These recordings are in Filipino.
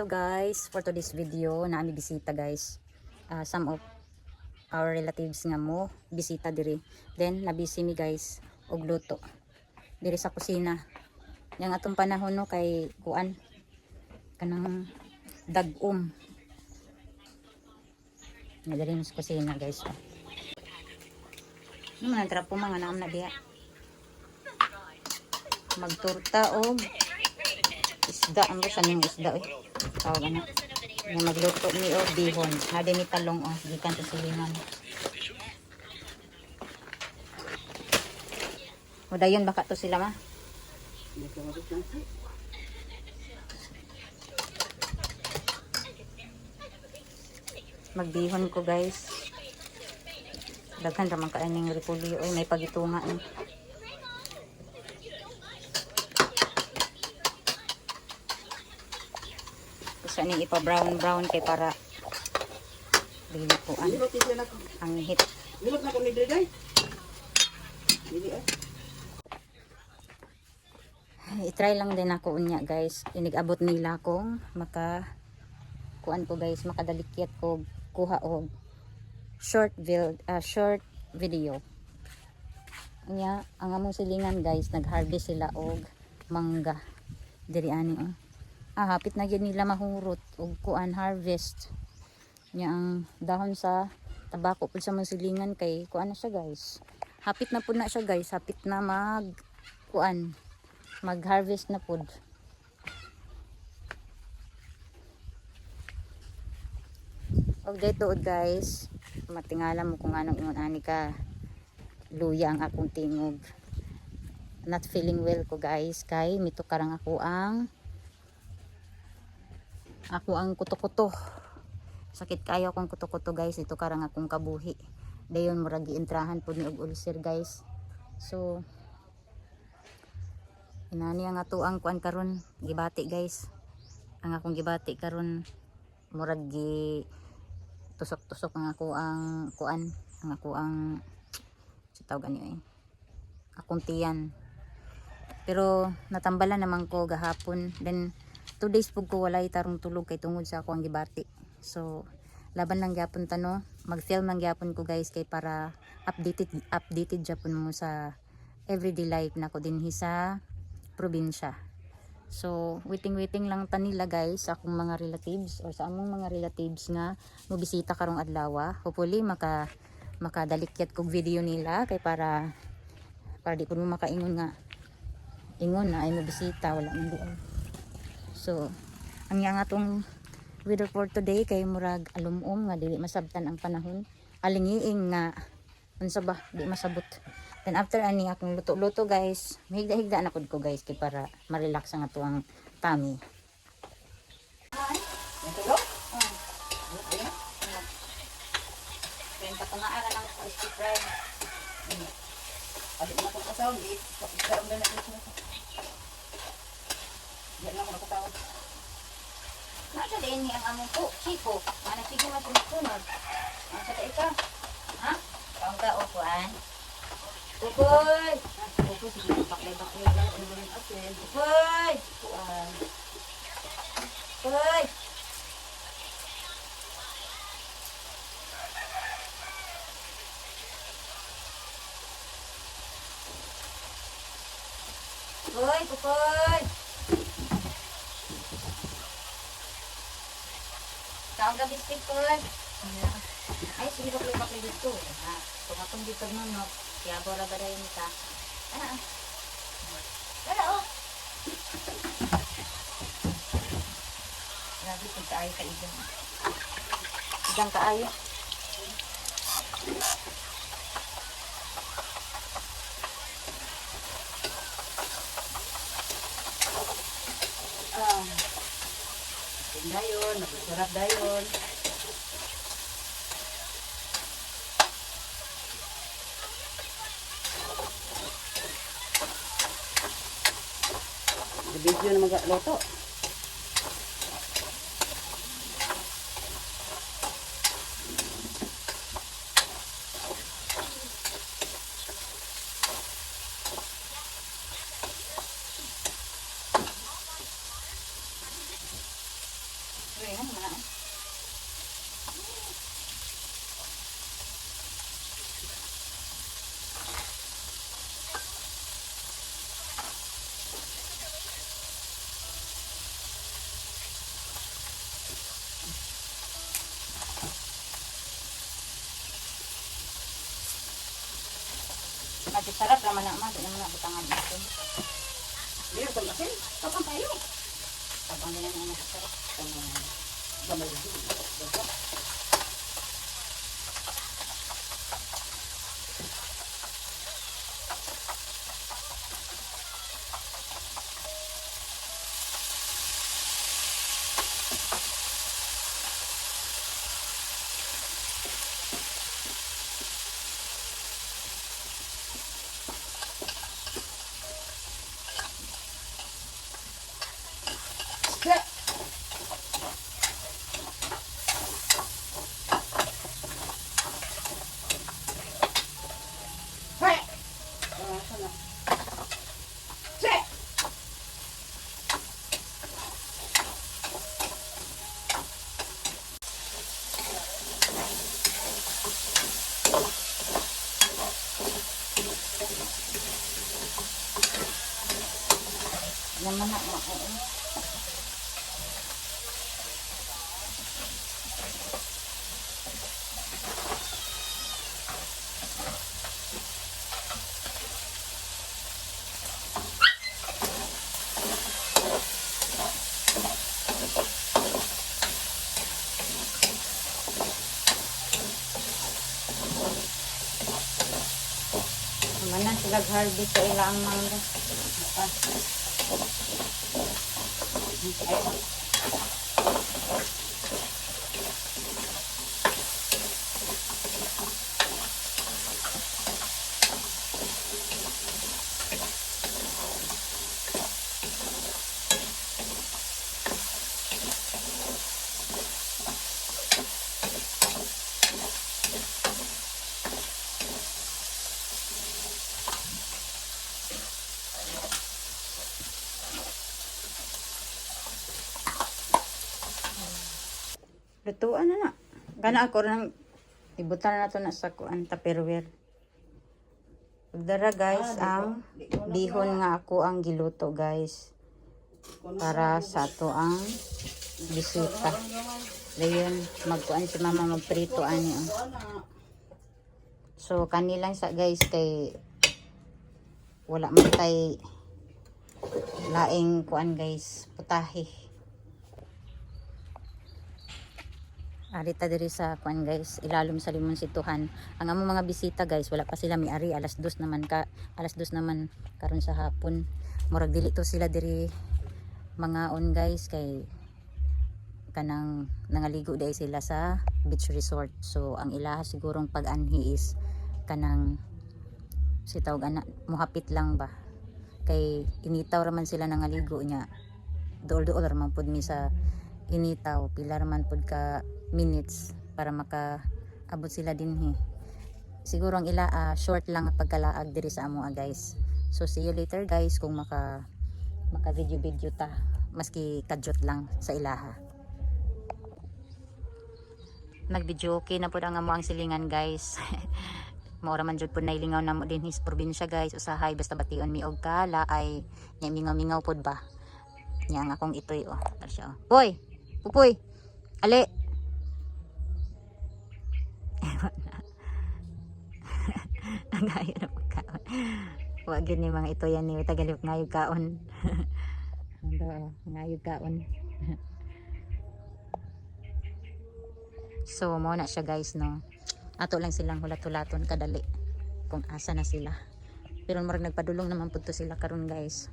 Hello guys, for today's video na ami bisita guys. Some of our relatives nga mo bisita diri. Then nabisi mi guys og luto diri sa kusina. Yang atong panahon no kay kuan kanang dagom. Diri sa kusina guys. Ano man tra po mga naam na diha. Magturta og isda, ang sa ning isda eh. Tawag na. Nga magluto ni og bihon. Hadi ni talong oh, gikan sa silingan. O dayon baka to sila ma. Magbihon ko guys. Daghan ra man kaaning repolyo oy may pagitunga eh. Gusto ni ipa-brown kay para dili po ang hit. Nilot na kami diri. I-try lang din ako unya guys. Inigabot nila kung kuan ko guys, makadalikyat ko kuha og short video. Unya ang among silingan guys, nag-harvest sila og mangga. Diri ani oh. Hapit na gyud nila mahurot og kuan harvest. Nya ang dahon sa tabako pud sa mga silingan kay kuan na siya guys. Hapit na pud na siya guys, hapit na mag-harvest na pud. Og dito guys, matingala mo kung anong ingon ani ka luya ang akong tingog. Not feeling well ko guys kay mitukarang ako ang kuto-kuto. Sakit kayo akong kuto-kuto guys, ito karang akong kabuhi. Dayon murag giintrahan pud ni og ulcer guys. So inani ang ato ang kuan karon gibati guys. Ang akong gibati karon murag gi tusok-tusok ang ako ang kuan, ang ako ang tawag ani akong tiyan. Pero natambalan naman ko gahapon. Then 2 days pug ko walay tarong tulog kay tungod sa ako ang gibati. So laban lang gyapon tano, mag-film lang gyapon ko guys kay para updated gyapon mo sa everyday life nako dinhi sa probinsya. So waiting lang tanila guys sa akong mga relatives or sa among mga relatives nga mobisita karong adlaw. Hopefully makadalikyat kog video nila kay para di ko makaingon nga ingon na ay mobisita wala man di. So ang yang atong weather for today kay murag alumom nga dili masabtan ang panahon, alingiing nga unsa ba di masabot. Then after ani akong luto guys, higda na pud ko guys kay para ma-relax ang ato ang tummy. Ito do? Then patungaan lang sa stir fry. Adi na ko pasaw di. Karon na ito. Yan lang ko tawag. Nasa din ang among po, chico. Ana sige masunod. Ang sa ka? Ha? Kaong ka o kuan? Upoy! Upoy sige baklay lang ang mga asin. Upoy! Kuan. Upoy! Upoy! Kaong ka biscuit po. Ay, sige baklay dito. Tumatong dito no. Kaya bora ba rin ka? Tara oh. Grabe kung kaayo ka igang. Igang kaayo. Dayon, nagsurap dayon. Video na magluto. Sarap naman na mas naman na butangan natin. Hindi ko asin. Kapang tayo. Tabang din ang sarap. Gamay. Naman na mo. Naman sila harvest sa ilang mangga. Lutuan na na. Kana ako nang ibutan na to na sa kuan tupperware. Dara guys ang bihon nga ako ang giluto guys. Para sa to ang bisita. Dayon magkuan si mama magprito ani. So kanilang sa guys kay wala man tay laing kuan guys putahe. Arita diri sa kuan guys, ilalom sa limon situhan. Ang among mga bisita guys, wala pa sila miari, alas 2 naman karon sa hapon. Murag dili to sila diri mga on guys kay kanang nangaligo dai sila sa beach resort. So ang ilaha sigurong pag-anhi is kanang si tawag ana muhapit lang ba. Kay initaw raman sila nangaligo nya. Duol-duol raman pud mi sa initaw, pila raman pud ka minutes para makaabot sila dinhi. Siguro ang ila short lang pagkalaag diri sa amo guys. So see you later guys kung maka video ta maski kadyot lang sa ilaha. Nag-video okay na pud ang amo ang silingan guys. Maura man jud pud nailingaw na mo din his probinsya guys. Usahay basta bation mi og kala ay nya mingaw-mingaw pud ba. Nya ang akong itoy oh. Siya. Boy, pupoy. Ale. Ngayon na pagkaon. Huwag yun yung mga ito yan ni tagalip ngayog kaon. Ngayog kaon. So mo na siya guys no. Ato lang silang hulat-hulaton kadali kung asa na sila. Pero marag nagpadulong naman pud to sila karon guys.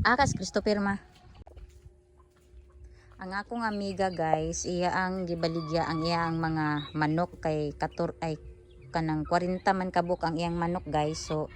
Akas Christopher ma. Ang akong amiga guys, iya ang gibaligya ang iyang mga manok kay kanang 40 man kabuk ang iyang manok guys. So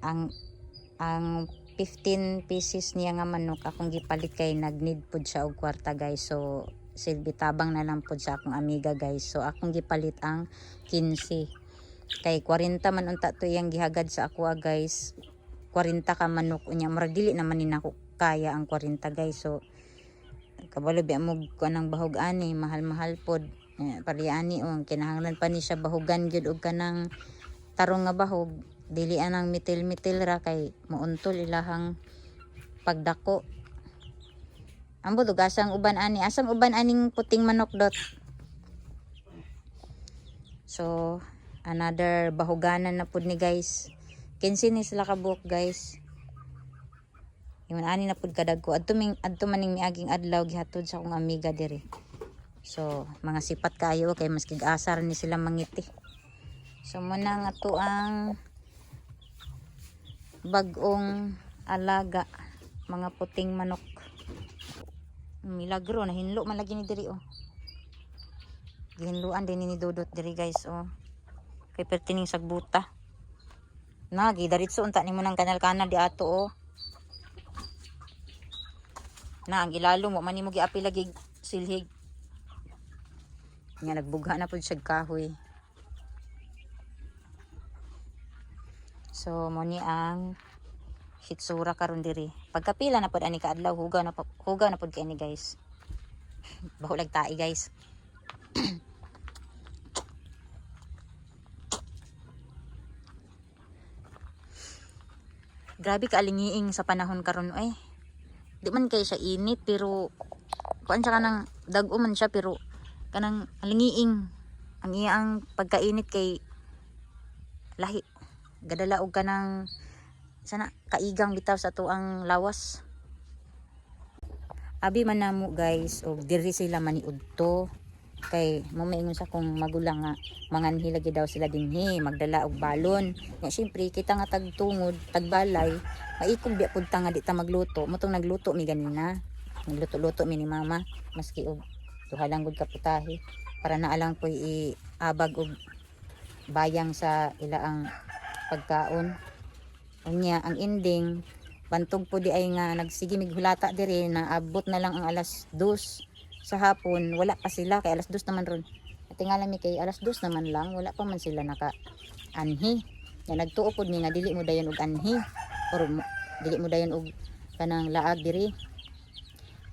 ang 15 pieces niya nga manok akong gipalit kay nag-need pud siya og kwarta guys. So silbitabang na lang pud sa akong amiga guys. So akong gipalit ang 15 kay 40 man unta to iyang gihagad sa ako guys. 40 ka manok unya murag dili naman ni nako kaya ang 40 guys. So kabalo bi mo kanang bahog ani mahal-mahal pod. Pariani ang kinahanglan pa ni siya bahugan gyud og kanang tarong nga bahog dili anang mitil-mitil ra kay muuntol ilahang pagdako. Ambo dugasang uban ani asam uban aning puting manok dot. So another bahuganan na pud ni guys. 15 ni sila ka buok guys. Yung ani na pud kadagko. Adto maning miaging adlaw gihatod sa akong amiga diri. So mga sipat kayo kay mas asar ni sila mangiti. So muna nga to ang bagong alaga mga puting manok. Milagro na hinlo man lagi ni diri oh. Gihinluan din ni Dudot diri guys oh. Kay pertining sagbuta. Nagi daritso unta nimo nang kanal-kanal di ato oh. Na ang ilalo mo man nimo giapi lagi silhig. Nga nagbugha na pud siya kahoy. So mo ni ang hitsura karon diri. Pagkapila na pud ani ka adlaw hugaw na pud kay ni guys. Bahulag tai guys. Grabe ka alingiing sa panahon karon ay. Di man kay siya init pero kuan siya kanang dag-o man siya pero kanang alingiing ang iyang pagkainit kay lahi. Gadala og kanang sana kaigang bitaw sa tuang lawas. Abi man namo guys og diri sila maniudto kay mo maingon sa kung magulang nga manganhi lagi daw sila dinhi magdala og balon. Nya syempre kita nga tagtungod tagbalay maikog di pud ta nga di ta magluto motong nagluto mi ganina. Nagluto-luto mi ni mama maski og duha lang gud ka putahe para naalang poy iabag og bayang sa ilaang pagkaon. Unya ang ending bantog po di ay nga nagsige mighulata diri na abot na lang ang alas 2 sa hapon wala pa sila kay alas 2 naman ron. Tingala mi kay alas 2 naman lang wala pa man sila naka anhi. Ya nagtuo pod mi nga dili mo dayon og anhi or dili mo dayon og kanang laag diri.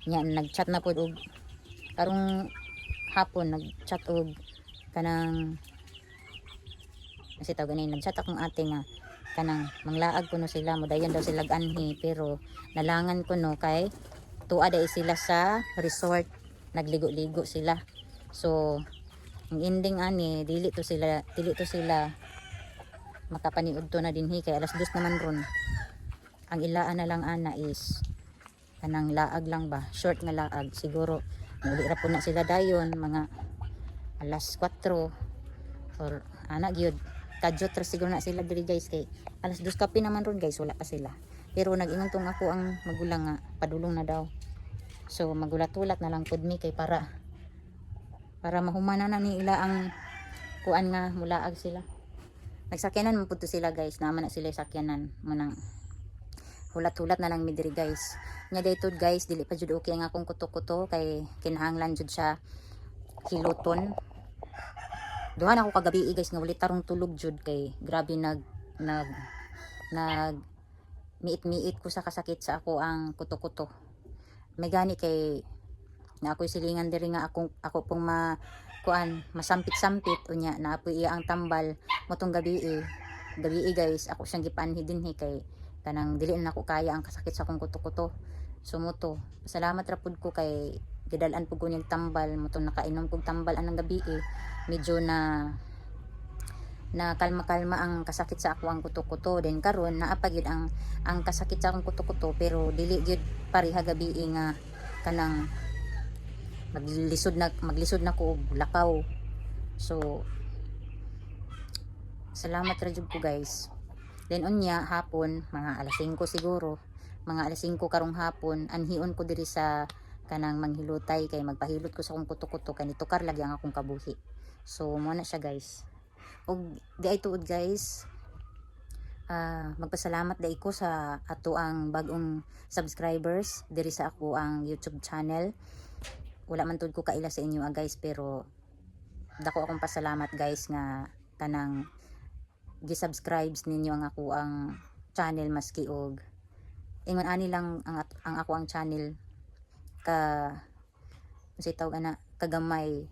Nya nagchat na pod og karong hapon nagchat og kanang kasi tawag ganin nagchat akong ate nga kanang manglaag kuno sila mo dayon daw sila anhi pero nalangan kuno kay tuwa day sila sa resort nagligo-ligo sila. So ang ending ani dili to sila makapaniud to na dinhi kay alas 2 naman ron. Ang ilaan na lang ana is kanang laag lang ba short nga laag siguro uli ra po na sila dayon mga alas 4 or ana gyud kadyot ra siguro na sila diri guys kay alas 2 kape naman ron guys wala pa sila pero nag-ingon tong ako ang magulang nga padulong na daw. So magulat-ulat na lang pud mi kay para mahumana na ni ila ang kuan nga mulaag sila. Nagsakyanan mo pud to sila guys naman na sila sakyanan mo nang hulat-hulat na lang mi diri guys. Nya daytod guys dili pa jud okay ang akong kuto-kuto kay kinahanglan jud siya hiluton. Duha na ako kagabi guys nga wali tarong tulog jud kay grabe nag miit-miit ko sa kasakit sa ako ang kuto-kuto. May gani kay na ako'y silingan diri nga ako pong masampit-sampit unya na apoy iya ang tambal motong gabi guys ako siyang gipanhi dinhi kay kanang dili na ako kaya ang kasakit sa akong kuto-kuto. So moto salamat ra pud ko kay gidalan pud ko ning tambal motong nakainom kog tambal anang gabi medyo na kalma-kalma ang kasakit sa ako ang kuto-kuto. Then karon naa pa gyud ang kasakit sa akong kuto-kuto pero dili gyud pareha gabi nga kanang maglisod na ko og lakaw. So salamat ra jud ko guys. Then unya hapon mga alas 5 siguro mga alas 5 karong hapon anhion ko diri sa kanang manghilutay kay magpahilot ko sa akong kuto-kuto kay nitukar lagi ang akong kabuhi. So mo na siya guys. Og di ay tuod guys magpasalamat dai ko sa ato ang bagong subscribers diri sa ako ang YouTube channel. Wala man tud ko kaila sa inyo guys pero dako akong pasalamat guys nga kanang gi-subscribes ninyo ang ako ang channel maski og ingon ani lang ang ako ang channel ka unsay tawag ana kagamay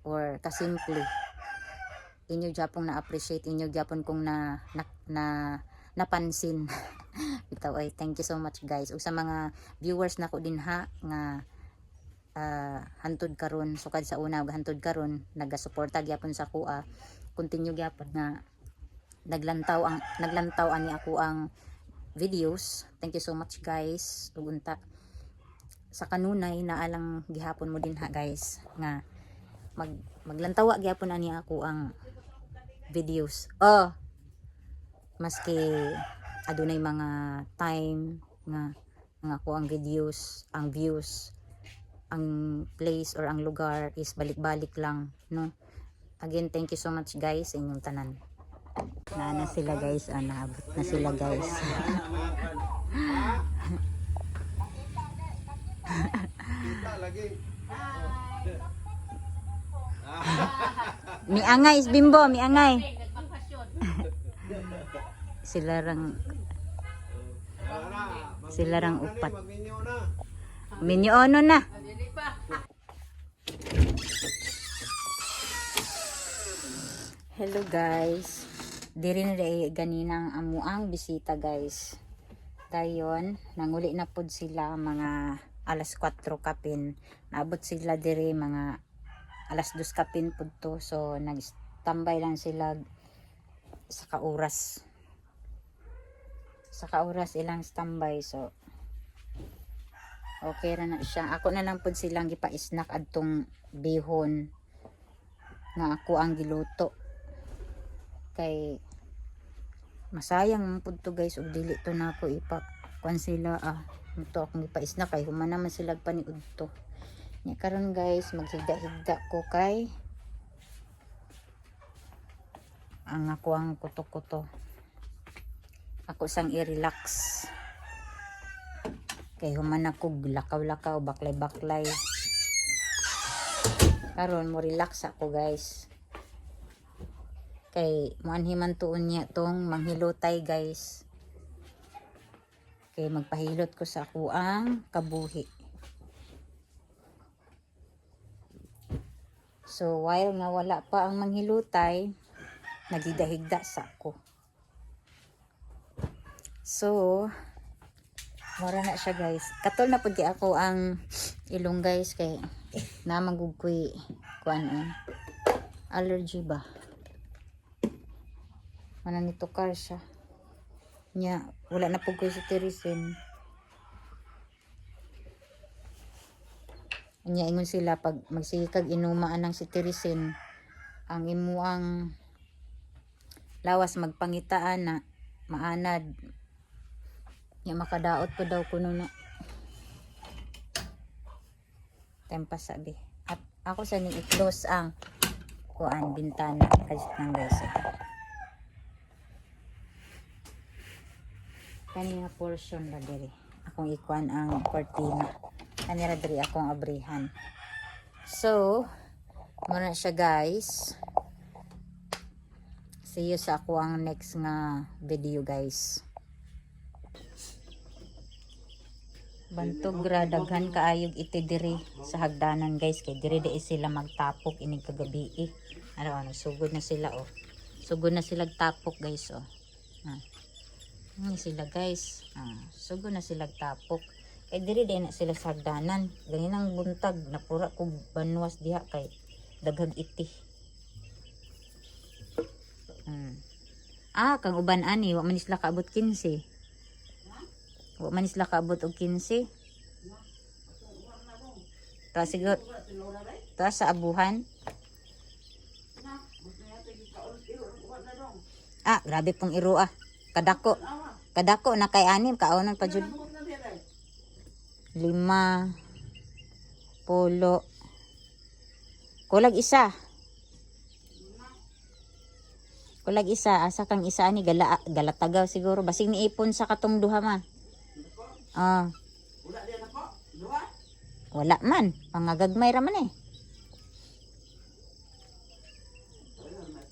or kasimple. Inyo gyapon na appreciate inyo gyapon kong napansin. Bitaw ay thank you so much guys ug sa mga viewers nako din ha nga hantod karon, sukad sa una hantod karon nagasuporta gyapon sa kuha, continue gyapon nga naglantaw ani ako ang videos. Thank you so much guys. Ug unta sa kanunay naalang gihapon mo din ha guys nga maglantawa gyapon ani ako ang videos. Maski adunay mga time nga ako ang videos, ang views, ang place or ang lugar is balik-balik lang, no? Again, thank you so much guys sa inyong tanan. Na sila guys, naabot na sila guys. Miangay is Bimbo, miangay. Sila rang upat. Minyono na. Hello guys. Diri na ganinang amuang bisita guys. Dayon, nanguli na pod sila mga alas 4 kapin. Naabot sila diri mga alas 2 kapin pod to. So nag-standby lang sila sa kauras. Sa kauras ilang standby. So okay ra na siya. Ako na lang pod silang gipa-snack adtong bihon nga ako ang giluto. Kay masayang pud to guys ug dili to na ako kuan sila ito akong gipa-snack kay human naman sila paniud to. Nya karon guys maghigda-higda ko kay ang ako ang kuto-kuto. Ako sang i-relax. Kay human ako lakaw-lakaw, baklay-baklay. Karon mo relax ako guys. Kay muanhiman tuon niya tong manghilotay guys. Kay magpahilot ko sa ako ang kabuhi. So while nga wala pa ang manghilotay, nagidahigda sa ako. So mura na siya guys. Katol na pud ako ang ilong guys kay na magugkoy kuan allergy ba. Manang nitukar siya. Nya wala na pud ko si Tirisin. Nya ingon sila pag magsigikag inumaan ng si Tirisin ang imuang lawas magpangitaan na maanad. Nya makadaot po daw kuno na. Tempas sabi. At ako sa ni i-close ang kuan bintana kasi nang guys. Kanina portion ra diri. Akong ikuan ang cortina. Kanira diri akong abrihan. So, muna siya guys. See you sa ako ang next nga video guys. Bantog ra daghan kaayog iti diri sa hagdanan guys kay diri di sila magtapok inig kagabi. Ano sugod na sila Sugod na sila tapok guys Ini sila guys. Sugod na sila tapok. Kay diri di na sila sa hagdanan. Ganinang buntag napura kog banwas diha kay daghang iti. Kang uban ani wa man sila kaabot 15. Wa man sila kaabot og 15. Ta siguro ta sa abuhan. Grabe pong iro Kadako na kay anim kaonan pa jud. 5 pulo. Kulag isa. Asa kang isa ani galatagaw siguro basig ni ipon sa katong duha man. Wala man, pangagagmay ra man